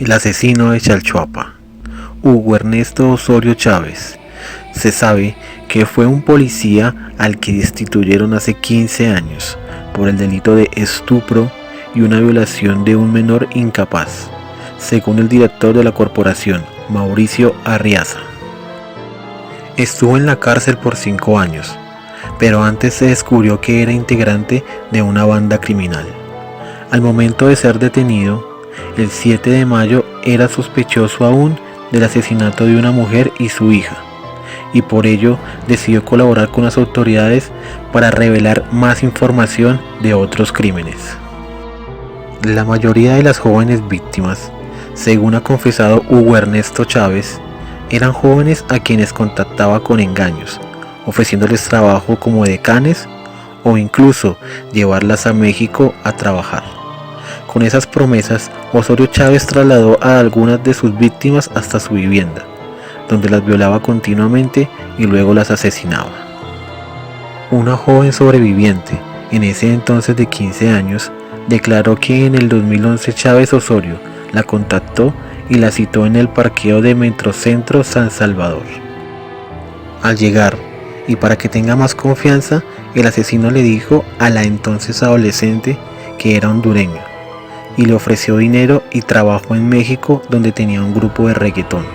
El asesino de Chalchuapa, Hugo Ernesto Osorio Chávez. Se sabe que fue un policía al que destituyeron hace 15 años por el delito de estupro y una violación de un menor incapaz, según el director de la corporación, Mauricio Arriaza. Estuvo en la cárcel por 5 años, pero antes se descubrió que era integrante de una banda criminal. Al momento de ser detenido, el 7 de mayo era sospechoso aún del asesinato de una mujer y su hija, y por ello decidió colaborar con las autoridades para revelar más información de otros crímenes. La mayoría de las jóvenes víctimas, según ha confesado Hugo Ernesto Chávez, eran jóvenes a quienes contactaba con engaños, ofreciéndoles trabajo como decanes o incluso llevarlas a México a trabajar. Con esas promesas, Osorio Chávez trasladó a algunas de sus víctimas hasta su vivienda, donde las violaba continuamente y luego las asesinaba. Una joven sobreviviente, en ese entonces de 15 años, declaró que en el 2011 Chávez Osorio la contactó y la citó en el parqueo de Metrocentro San Salvador. Al llegar, y para que tenga más confianza, el asesino le dijo a la entonces adolescente que era hondureño, y le ofreció dinero y trabajo en México, donde tenía un grupo de reggaetón.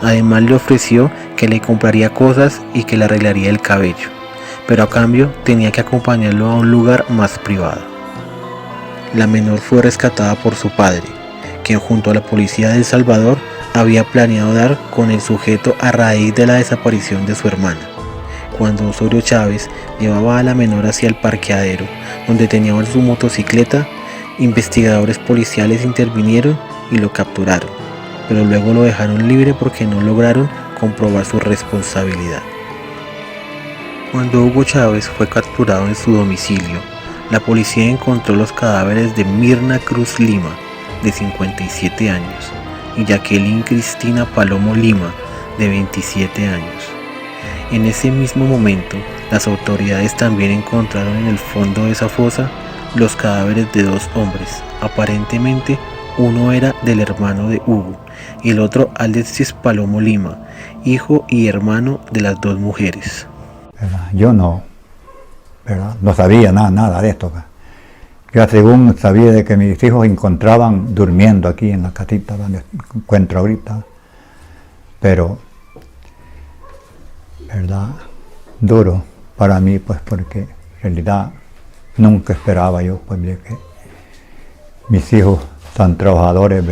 Además le ofreció que le compraría cosas y que le arreglaría el cabello, pero a cambio tenía que acompañarlo a un lugar más privado. La menor fue rescatada por su padre, quien junto a la policía de El Salvador había planeado dar con el sujeto a raíz de la desaparición de su hermana. Cuando Osorio Chávez llevaba a la menor hacia el parqueadero, donde tenía su motocicleta, investigadores policiales intervinieron y lo capturaron, pero luego lo dejaron libre porque no lograron comprobar su responsabilidad. Cuando Hugo Chávez fue capturado en su domicilio, la policía encontró los cadáveres de Mirna Cruz Lima, de 57 años, y Jacqueline Cristina Palomo Lima, de 27 años. En ese mismo momento, las autoridades también encontraron en el fondo de esa fosa los cadáveres de 2 hombres. Aparentemente, uno era del hermano de Hugo y el otro Alexis Palomo Lima, hijo y hermano de las 2 mujeres. Yo no sabía nada de esto. Yo según sabía de que mis hijos encontraban durmiendo aquí en la casita donde encuentro ahorita, pero duro para mí, pues, porque en realidad nunca esperaba yo, pues, de que mis hijos tan trabajadores,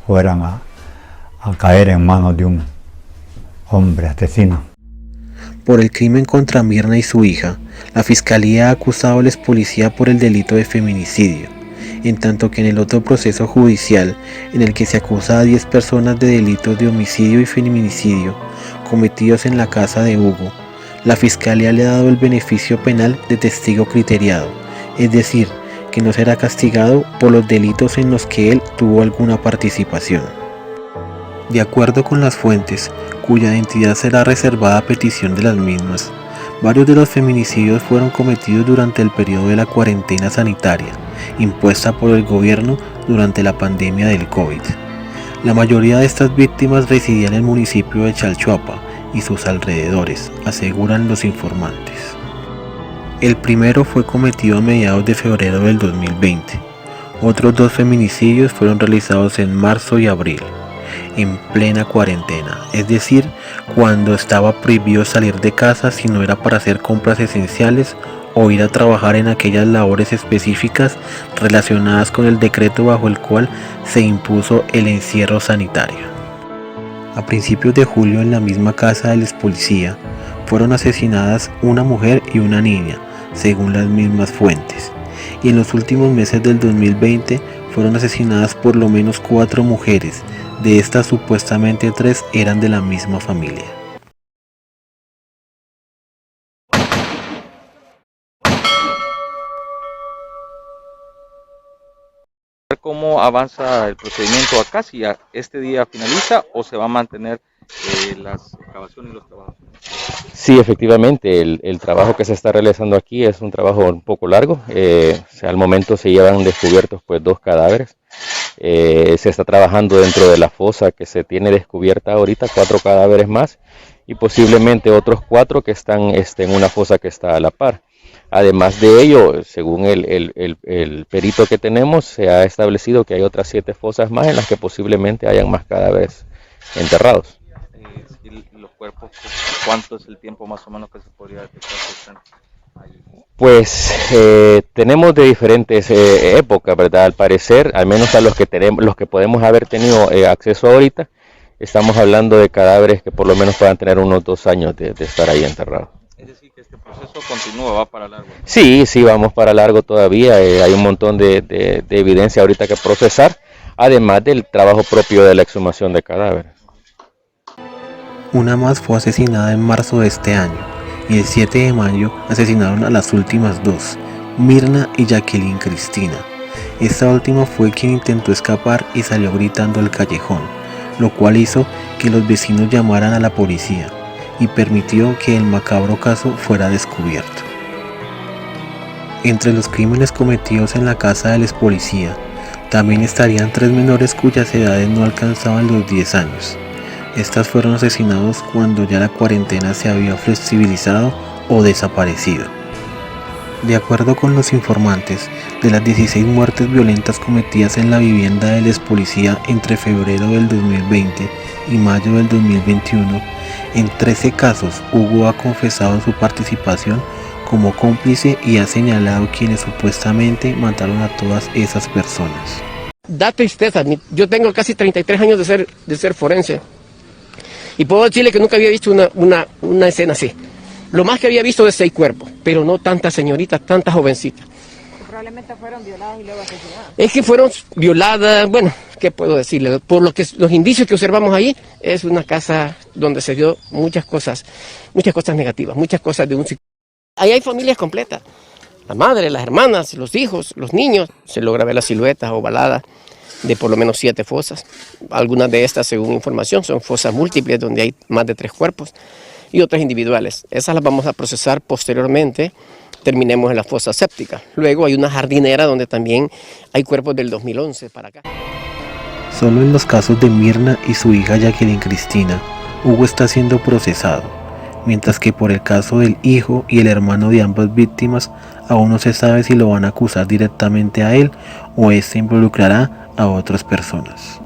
fueran a caer en manos de un hombre asesino. Por el crimen contra Mirna y su hija, la fiscalía ha acusado al expolicía por el delito de feminicidio, en tanto que en el otro proceso judicial, en el que se acusa a 10 personas de delitos de homicidio y feminicidio cometidos en la casa de Hugo, la fiscalía le ha dado el beneficio penal de testigo criteriado, es decir, que no será castigado por los delitos en los que él tuvo alguna participación. De acuerdo con las fuentes, cuya identidad será reservada a petición de las mismas, varios de los feminicidios fueron cometidos durante el periodo de la cuarentena sanitaria, impuesta por el gobierno durante la pandemia del COVID. La mayoría de estas víctimas residían en el municipio de Chalchuapa y sus alrededores, aseguran los informantes. El primero fue cometido a mediados de febrero del 2020. Otros 2 feminicidios fueron realizados en marzo y abril, en plena cuarentena, es decir, cuando estaba prohibido salir de casa si no era para hacer compras esenciales o ir a trabajar en aquellas labores específicas relacionadas con el decreto bajo el cual se impuso el encierro sanitario. A principios de julio, en la misma casa del expolicía, fueron asesinadas una mujer y una niña, según las mismas fuentes, y en los últimos meses del 2020 fueron asesinadas por lo menos 4 mujeres. De estas, supuestamente 3 eran de la misma familia. ¿Cómo avanza el procedimiento acá? Si este día finaliza o se va a mantener las excavaciones y los trabajos. Sí, efectivamente, el trabajo que se está realizando aquí es un trabajo un poco largo. Al momento se llevan descubiertos pues 2 cadáveres. Se está trabajando dentro de la fosa que se tiene descubierta ahorita, 4 cadáveres más y posiblemente otros 4 que están en una fosa que está a la par. Además de ello, según el perito que tenemos, se ha establecido que hay otras 7 fosas más en las que posiblemente hayan más cadáveres enterrados. ¿Y los cuerpos, cuánto es el tiempo más o menos que se podría detectar que están ahí? Pues tenemos de diferentes épocas, ¿verdad? Al parecer, al menos a los que podemos haber tenido acceso ahorita, estamos hablando de cadáveres que por lo menos puedan tener unos 2 años de estar ahí enterrados. Es decir, que este proceso continúa, va para largo. Sí, vamos para largo todavía. Hay un montón de evidencia ahorita que procesar, además del trabajo propio de la exhumación de cadáveres. Una más fue asesinada en marzo de este año y el 7 de mayo asesinaron a las últimas 2, Mirna y Jacqueline Cristina. Esta última fue quien intentó escapar y salió gritando al callejón, lo cual hizo que los vecinos llamaran a la policía y permitió que el macabro caso fuera descubierto. Entre los crímenes cometidos en la casa del ex policía, también estarían 3 menores cuyas edades no alcanzaban los 10 años. Estas fueron asesinados cuando ya la cuarentena se había flexibilizado o desaparecido. De acuerdo con los informantes, de las 16 muertes violentas cometidas en la vivienda del ex policía entre febrero del 2020 y mayo del 2021, en 13 casos Hugo ha confesado su participación como cómplice y ha señalado quienes supuestamente mataron a todas esas personas. Da tristeza, yo tengo casi 33 años de ser forense y puedo decirle que nunca había visto una escena así. Lo más que había visto es 6 cuerpos, pero no tantas señoritas, tantas jovencitas. Probablemente fueron violadas y luego asesinadas. Es que fueron violadas, bueno, ¿qué puedo decirle? Por los indicios que observamos ahí, es una casa donde se dio muchas cosas negativas, muchas cosas de un psicólogo. Ahí hay familias completas, la madre, las hermanas, los hijos, los niños. Se logra ver las siluetas ovaladas de por lo menos 7 fosas. Algunas de estas, según información, son fosas múltiples donde hay más de 3 cuerpos y otras individuales. Esas las vamos a procesar posteriormente, terminemos en la fosa séptica. Luego hay una jardinera donde también hay cuerpos del 2011 para acá. Solo en los casos de Mirna y su hija Jacqueline Cristina, Hugo está siendo procesado, mientras que por el caso del hijo y el hermano de ambas víctimas, aún no se sabe si lo van a acusar directamente a él o este involucrará a otras personas.